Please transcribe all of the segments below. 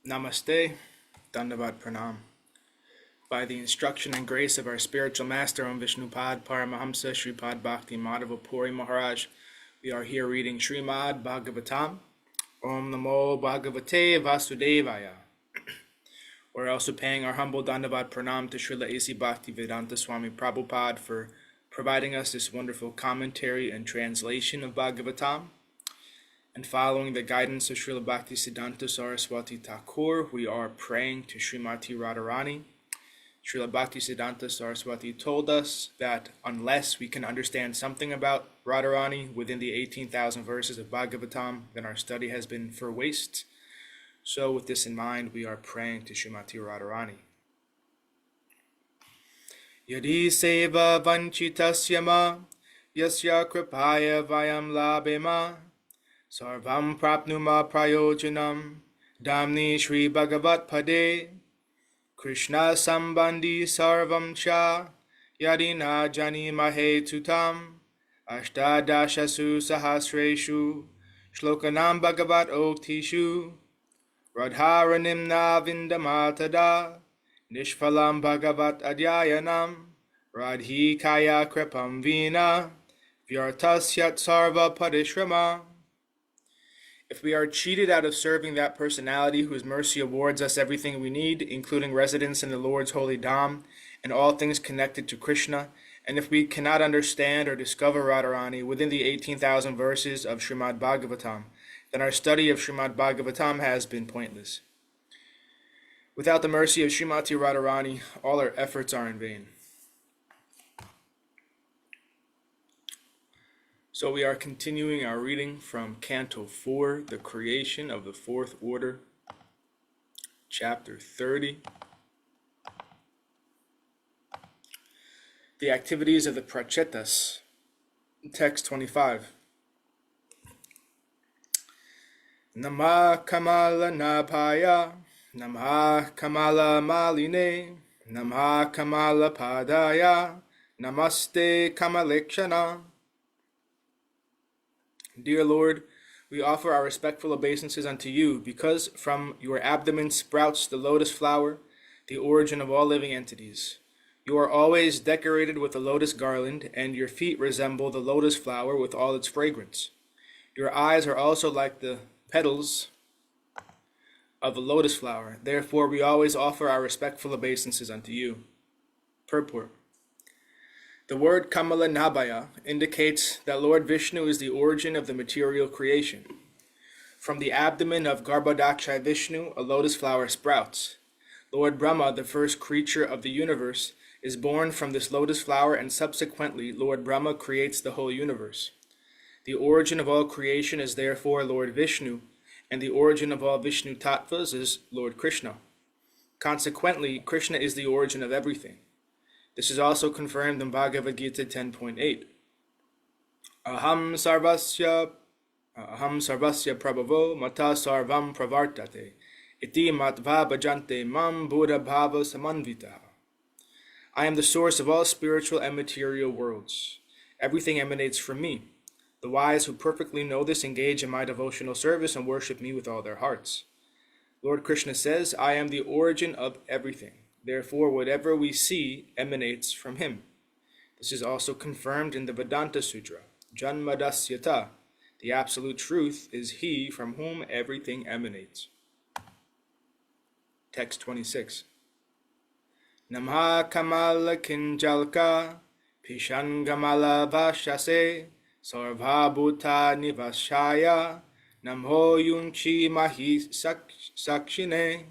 Namaste, Dandavat Pranam. By the instruction and grace of our spiritual master, Om Vishnupad Paramahamsa Sripad Bhakti Madhava Puri Maharaj, we are here reading Srimad Bhagavatam. Om Namo Bhagavate Vasudevaya. We're also paying our humble Dandavat Pranam to Srila A.C. Bhaktivedanta Swami Prabhupada for providing us this wonderful commentary and translation of Bhagavatam. And following the guidance of Srila Bhaktisiddhanta Saraswati Thakur, we are praying to Srimati Radharani. Srila Bhaktisiddhanta Saraswati told us that unless we can understand something about Radharani within the 18,000 verses of Bhagavatam, then our study has been for waste. So with this in mind, we are praying to Srimati Radharani. Yadi seva vanchitasya ma, yasya kripaya vayam labema, sarvam prapnuma prayojanam, damni Shri Bhagavat Pade, Krishna sambandhi sarvam cha, yadina jani mahe tutam, ashtadashasu sahasreshu, shlokanam Bhagavat oktishu, radharanimna vindamatada, nishphalam Bhagavat adhyayanam, radhikaya kripam vina, vyartasyat sarva parishrama. If we are cheated out of serving that personality whose mercy awards us everything we need, including residence in the Lord's holy Dham and all things connected to Krishna, and if we cannot understand or discover Radharani within the 18,000 verses of Srimad Bhagavatam, then our study of Srimad Bhagavatam has been pointless. Without the mercy of Srimati Radharani, all our efforts are in vain. So we are continuing our reading from Canto 4, The Creation of the Fourth Order, Chapter 30. The Activities of the Pracetās, Text 25. Namah Kamala Nabhaya, Namah Kamala Maline, Namah Kamala Padaya, Namaste Kamalekshana. Dear Lord, we offer our respectful obeisances unto you, because from your abdomen sprouts the lotus flower, the origin of all living entities. You are always decorated with a lotus garland, and your feet resemble the lotus flower with all its fragrance. Your eyes are also like the petals of a lotus flower. Therefore, we always offer our respectful obeisances unto you. Purport. The word Kamala Nabhaya indicates that Lord Vishnu is the origin of the material creation. From the abdomen of Garbhodakshay Vishnu, a lotus flower sprouts. Lord Brahma, the first creature of the universe, is born from this lotus flower, and subsequently Lord Brahma creates the whole universe. The origin of all creation is therefore Lord Vishnu, and the origin of all Vishnu tattvas is Lord Krishna. Consequently, Krishna is the origin of everything. This is also confirmed in Bhagavad Gita 10.8. Aham sarvasya prabhavo mata sarvam pravartate iti matva bhajante mam buddha bhava samanvita. I am the source of all spiritual and material worlds. Everything emanates from me. The wise who perfectly know this engage in my devotional service and worship me with all their hearts. Lord Krishna says, I am the origin of everything. Therefore, whatever we see emanates from him. This is also confirmed in the Vedanta Sutra. Janmadasyata. The absolute truth is he from whom everything emanates. Text 26. Namha Kamala Kinjalka Pishangamala Vashase Sarva Bhuta Nivashaya Namho Yunchi Mahi Sakshine.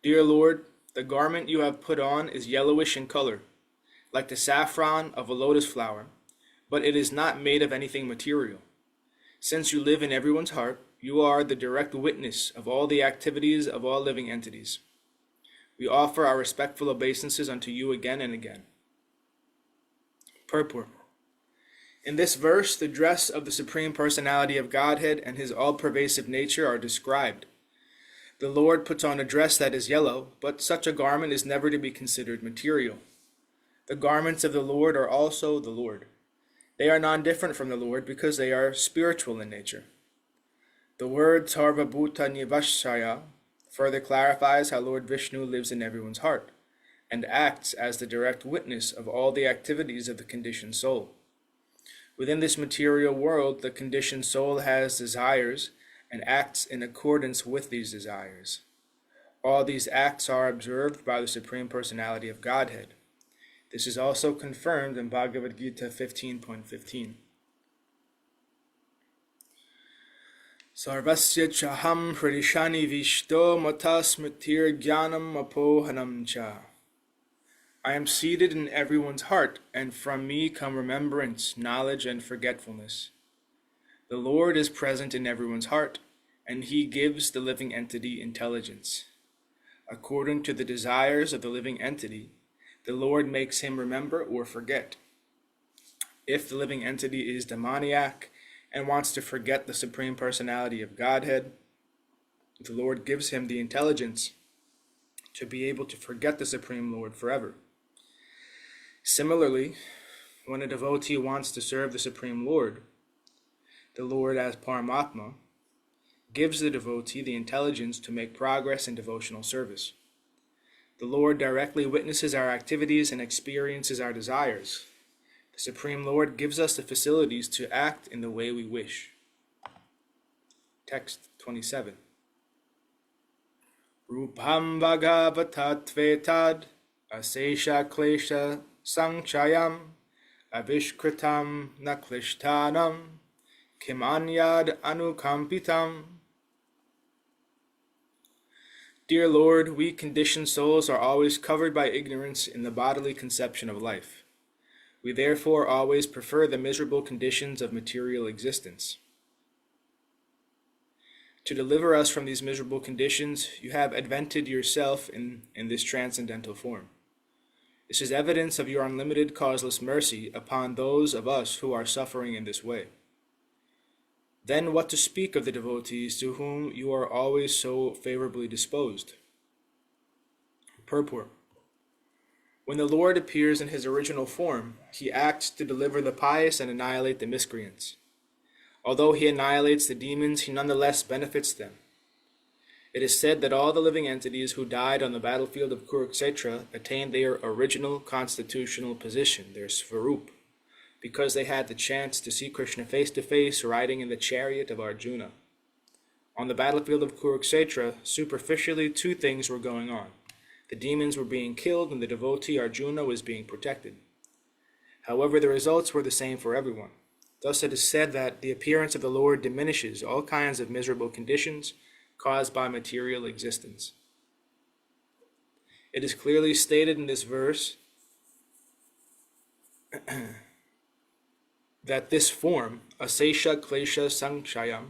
Dear Lord, the garment you have put on is yellowish in color, like the saffron of a lotus flower, but it is not made of anything material. Since you live in everyone's heart, you are the direct witness of all the activities of all living entities. We offer our respectful obeisances unto you again and again. Purport. In this verse, the dress of the Supreme Personality of Godhead and his all-pervasive nature are described. The Lord puts on a dress that is yellow, but such a garment is never to be considered material. The garments of the Lord are also the Lord. They are non-different from the Lord because they are spiritual in nature. The word Sarva Bhuta Nivashaya further clarifies how Lord Vishnu lives in everyone's heart and acts as the direct witness of all the activities of the conditioned soul. Within this material world, the conditioned soul has desires and acts in accordance with these desires. All these acts are observed by the Supreme Personality of Godhead. This is also confirmed in Bhagavad Gita 15.15. Sarvasya chaham hridishani vishto mata smritir jnanam apohanam cha. I am seated in everyone's heart, and from me come remembrance, knowledge, and forgetfulness. The Lord is present in everyone's heart, and He gives the living entity intelligence. According to the desires of the living entity, the Lord makes him remember or forget. If the living entity is demoniac and wants to forget the Supreme Personality of Godhead, the Lord gives him the intelligence to be able to forget the Supreme Lord forever. Similarly, when a devotee wants to serve the Supreme Lord, the Lord as Paramatma gives the devotee the intelligence to make progress in devotional service. The Lord directly witnesses our activities and experiences our desires. The Supreme Lord gives us the facilities to act in the way we wish. Text 27. Rupam Bhagavatatvetad Asesha Klesha Sankshayam Avishkritam Naklishtanam Kimanyad Anukampitam. Dear Lord, we conditioned souls are always covered by ignorance in the bodily conception of life. We therefore always prefer the miserable conditions of material existence. To deliver us from these miserable conditions, you have advented yourself in this transcendental form. This is evidence of your unlimited causeless mercy upon those of us who are suffering in this way. Then what to speak of the devotees to whom you are always so favorably disposed? Purport. When the Lord appears in his original form, he acts to deliver the pious and annihilate the miscreants. Although he annihilates the demons, he nonetheless benefits them. It is said that all the living entities who died on the battlefield of Kurukshetra attained their original constitutional position, their Svarup, because they had the chance to see Krishna face to face riding in the chariot of Arjuna. On the battlefield of Kurukshetra, superficially two things were going on. The demons were being killed and the devotee Arjuna was being protected. However, the results were the same for everyone. Thus it is said that the appearance of the Lord diminishes all kinds of miserable conditions caused by material existence. It is clearly stated in this verse that this form, Asesha Klesha Sankshayam,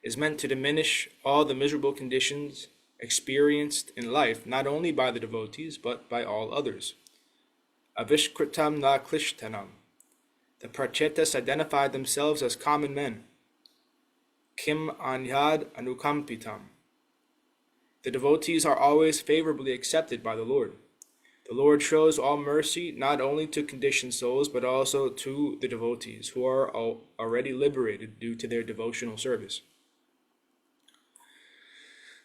is meant to diminish all the miserable conditions experienced in life, not only by the devotees, but by all others. Avishkritam na klishtanam. The Pracetās identified themselves as common men. Kim anyad anukampitam. The devotees are always favorably accepted by the Lord. The Lord shows all mercy not only to conditioned souls, but also to the devotees who are already liberated due to their devotional service.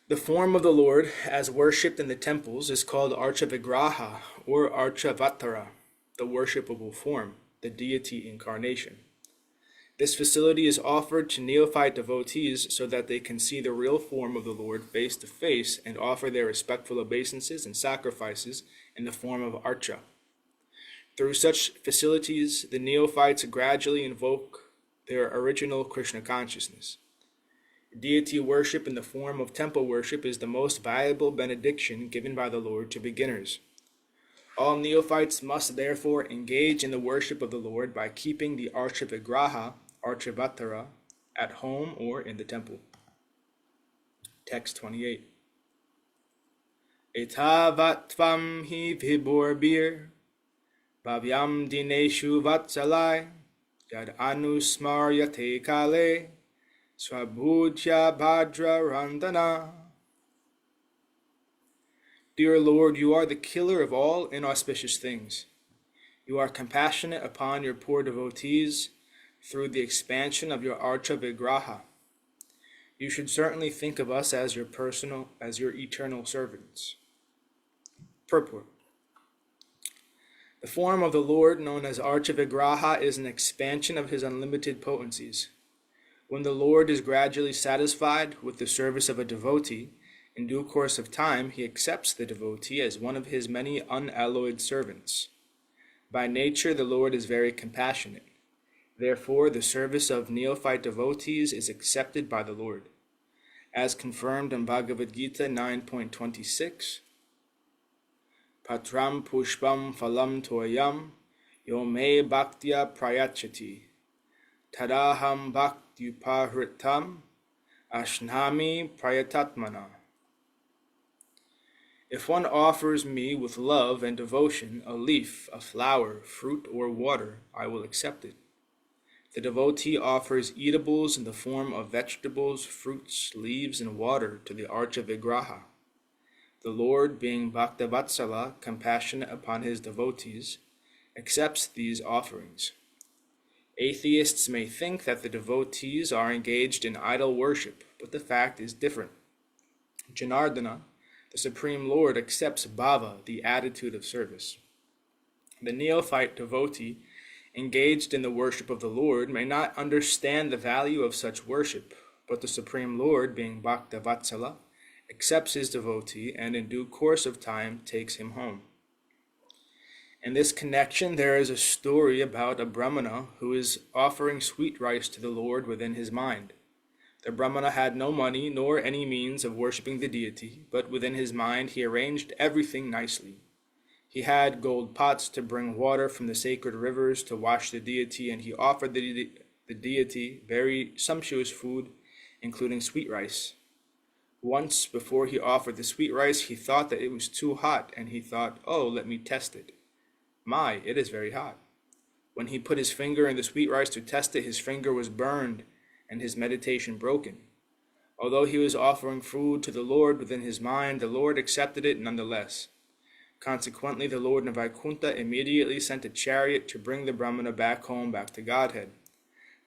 The form of the Lord, as worshipped in the temples, is called Archavigraha or Archavatara, the worshipable form, the deity incarnation. This facility is offered to neophyte devotees so that they can see the real form of the Lord face to face and offer their respectful obeisances and sacrifices in the form of archa. Through such facilities, the neophytes gradually invoke their original Krishna consciousness. Deity worship in the form of temple worship is the most valuable benediction given by the Lord to beginners. All neophytes must therefore engage in the worship of the Lord by keeping the Archavigraha, Archavatara, at home or in the temple. Text 28. Etavatvam hi vibhurbir bhavyam dineshu vatsalai yad anusmaryate kale swabhutya bhadra randana. Dear Lord, you are the killer of all inauspicious things. You are compassionate upon your poor devotees through the expansion of your Archa Vigraha. You should certainly think of us as your eternal servants. Purport. The form of the Lord, known as Archa Vigraha, is an expansion of his unlimited potencies. When the Lord is gradually satisfied with the service of a devotee, in due course of time he accepts the devotee as one of his many unalloyed servants. By nature the Lord is very compassionate. Therefore the service of neophyte devotees is accepted by the Lord. As confirmed in Bhagavad Gita 9.26, Patram pushpam phalam toyam yo me bhaktya prayachati tadaham bhaktyupahritam ashnami prayatatmana. If one offers me with love and devotion a leaf, a flower, fruit, or water, I will accept it. The devotee offers eatables in the form of vegetables, fruits, leaves, and water to the Archa Vigraha. The Lord, being Bhaktavatsala, compassionate upon his devotees, accepts these offerings. Atheists may think that the devotees are engaged in idol worship, but the fact is different. Janardana, the Supreme Lord, accepts bhava, the attitude of service. The neophyte devotee engaged in the worship of the Lord may not understand the value of such worship, but the Supreme Lord, being Bhaktavatsala, accepts his devotee and in due course of time takes him home. In this connection, there is a story about a Brahmana who is offering sweet rice to the Lord within his mind. The Brahmana had no money nor any means of worshipping the deity, but within his mind he arranged everything nicely. He had gold pots to bring water from the sacred rivers to wash the deity, and he offered the deity very sumptuous food, including sweet rice. Once, before he offered the sweet rice, he thought that it was too hot, and he thought, "Oh, let me test it. My, it is very hot." When he put his finger in the sweet rice to test it, his finger was burned, and his meditation broken. Although he was offering food to the Lord within his mind, the Lord accepted it nonetheless. Consequently, the Lord in Vaikuntha immediately sent a chariot to bring the Brahmana back home, back to Godhead.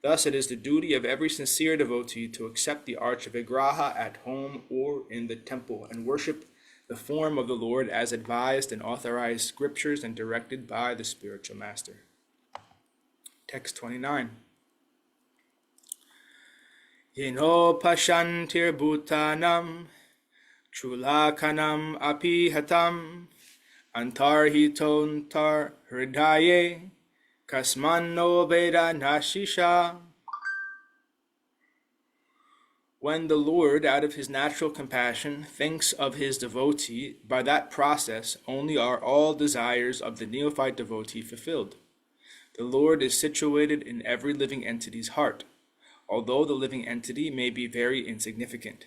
Thus, it is the duty of every sincere devotee to accept the Archa Vigraha at home or in the temple and worship the form of the Lord as advised in authorized scriptures and directed by the spiritual master. Text 29. Yeno pashantir bhutanam chulakanam apihatam antarhitontar hridaye kasman no veda nashisha. When the Lord, out of his natural compassion, thinks of his devotee, by that process only are all desires of the neophyte devotee fulfilled. The Lord is situated in every living entity's heart, although the living entity may be very insignificant.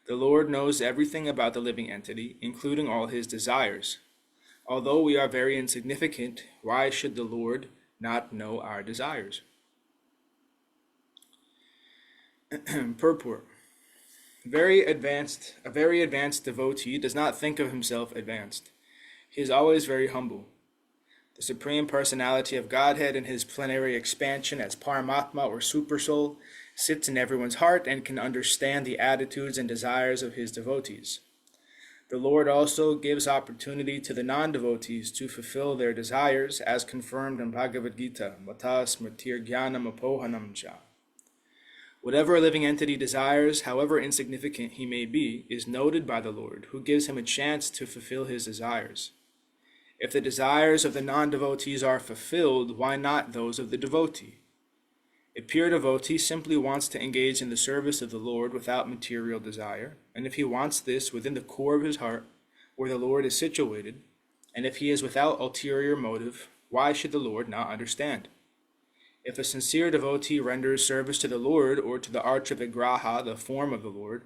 The Lord knows everything about the living entity, including all his desires. Although we are very insignificant, why should the Lord not know our desires? Purport. A very advanced devotee does not think of himself advanced. He is always very humble. The Supreme Personality of Godhead in his plenary expansion as Paramatma or Supersoul sits in everyone's heart and can understand the attitudes and desires of his devotees. The Lord also gives opportunity to the non-devotees to fulfill their desires, as confirmed in Bhagavad Gita, Mata Smritir Jnanam Apohanam Cha. Whatever a living entity desires, however insignificant he may be, is noted by the Lord, who gives him a chance to fulfill his desires. If the desires of the non-devotees are fulfilled, why not those of the devotee? A pure devotee simply wants to engage in the service of the Lord without material desire, and if he wants this within the core of his heart, where the Lord is situated, and if he is without ulterior motive, why should the Lord not understand? If a sincere devotee renders service to the Lord or to the Archa Vigraha, the form of the Lord,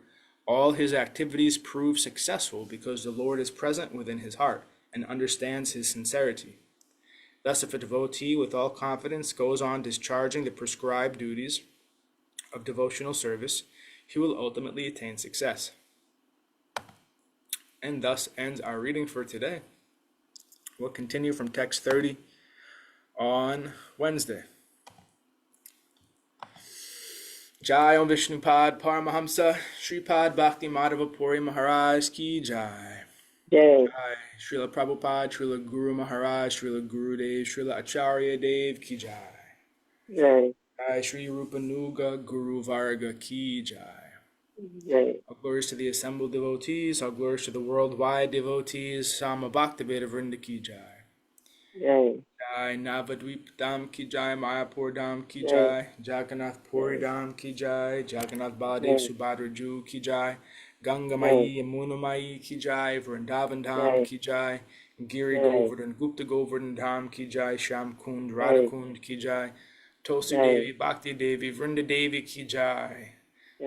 all his activities prove successful because the Lord is present within his heart and understands his sincerity. Thus, if a devotee with all confidence goes on discharging the prescribed duties of devotional service, he will ultimately attain success. And thus ends our reading for today. We'll continue from text 30 on Wednesday. Jai Om Vishnupad Paramahamsa Sripad Bhakti Madhava Puri Maharaj Ki Jai. Jai. Jai Srila Prabhupada, Srila Guru Maharaj, Srila Gurudev, Srila Acharya Dev Ki Jai. Jai. Jai Sri Rupanuga Guru Varga Ki Jai. Jai. All glories to the assembled devotees, all glories to the worldwide devotees, Sama Bhaktivedanta Vrinda Ki Jai. Jai. Jai Navadvip Dham Ki Jai, Mayapur Dham Ki Jai. Jai, Jagannath Puri Dham Ki Jai, Jagannath Baladev Jai. Subhadra Ju Ki Jai, Ganga Jai. Mai, Yamuna Mai Ki Jai, Vrindavan Dham Jai. Ki Jai, Giri Jai. Govardhan, Gupta Govardhan Dham Ki Jai, Sham Kund, Radha Jai. Kund Ki Jai, Tulsi Jai. Devi, Bhakti Devi, Vrinda Devi Ki Jai,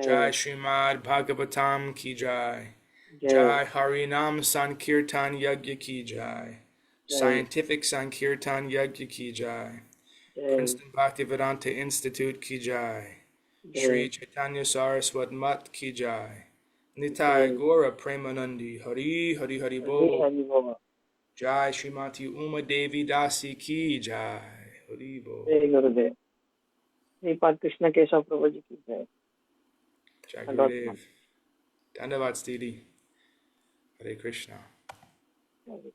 Jai Srimad Bhagavatam Ki Jai, Jai Harinam Sankirtan Yagya Ki Jai, Scientific Sankirtan Yagya Ki Jai, Princeton Bhaktivedanta Institute Ki Jai, Sri Chaitanya Saraswat Mat Ki Jai, Nitai Gora Premanandi, Hari Hari Hari Bol, Jai Srimati Uma Devi Dasi Ki Jai, Hari Bol. Jai Gurudev. Sripad Krishna Keshav Prabhu ji ki jai. Jai Gurudev. Dandavad Stiti. Hare Krishna. Hare